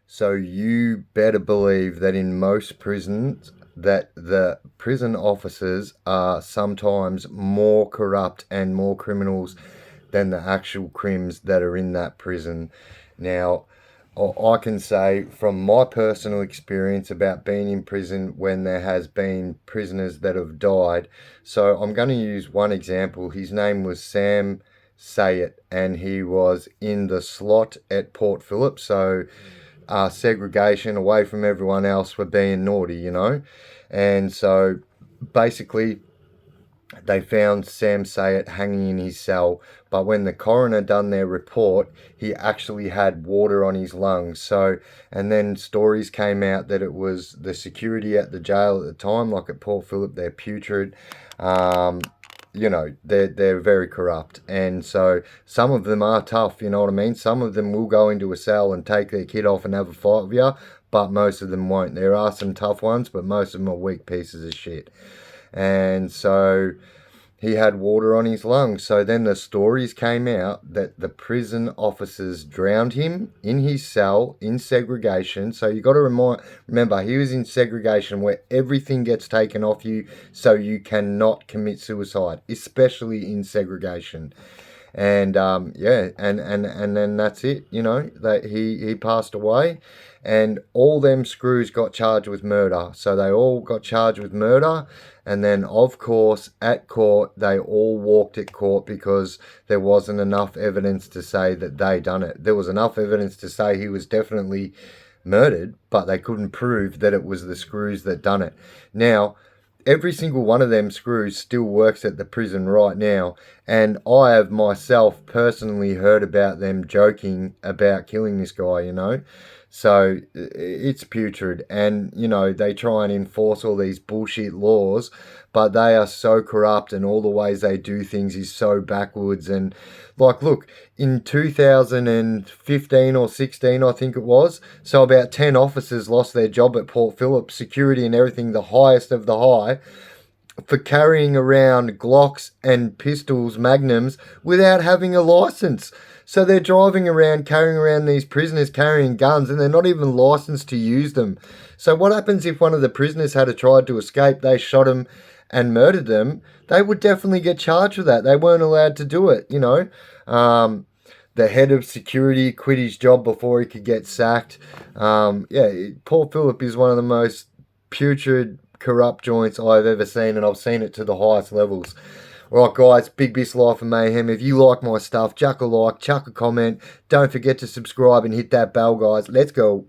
So you better believe that in most prisons that the prison officers are sometimes more corrupt and more criminals than the actual crims that are in that prison. Now, I can say from my personal experience about being in prison when there has been prisoners that have died. So I'm going to use one example. His name was Sam Sayet, and he was in the slot at Port Phillip. So segregation away from everyone else for being naughty. And so basically they found Sam Sayet hanging in his cell, but when the coroner done their report, he actually had water on his lungs. So, and then stories came out that it was the security at the jail at the time, like at Port Phillip, they're putrid. Um, they're very corrupt, and so some of them are tough. You know what I mean? Some of them will go into a cell and take their kid off and have a fight with you, but most of them won't. There are some tough ones, but most of them are weak pieces of shit. And so he had water on his lungs. So then the stories came out that the prison officers drowned him in his cell in segregation. So you got to remember, he was in segregation where everything gets taken off you, so you cannot commit suicide, especially in segregation. And yeah, and then that's it. That he passed away, and all them screws got charged with murder. So they all got charged with murder, and then of course at court they all walked at court because there wasn't enough evidence to say that they done it. There was enough evidence to say he was definitely murdered, but they couldn't prove that it was the screws that done it. Now, every single one of them screws still works at the prison right now, and I have myself personally heard about them joking about killing this guy. So it's putrid, and they try and enforce all these bullshit laws, but they are so corrupt, and all the ways they do things is so backwards. And like, look, in 2015 or 16, I think it was, so about 10 officers lost their job at Port Phillip, security and everything, the highest of the high, for carrying around Glocks and pistols, magnums, without having a license. So they're driving around, carrying around these prisoners, carrying guns, and they're not even licensed to use them. So what happens if one of the prisoners had tried to escape, they shot him and murdered them? They would definitely get charged with that. They weren't allowed to do it. The head of security quit his job before he could get sacked. Paul Phillip is one of the most putrid, corrupt joints I've ever seen, and I've seen it to the highest levels. Alright guys, Big Biss Life of Mayhem. If you like my stuff, chuck a like, chuck a comment. Don't forget to subscribe and hit that bell, guys. Let's go.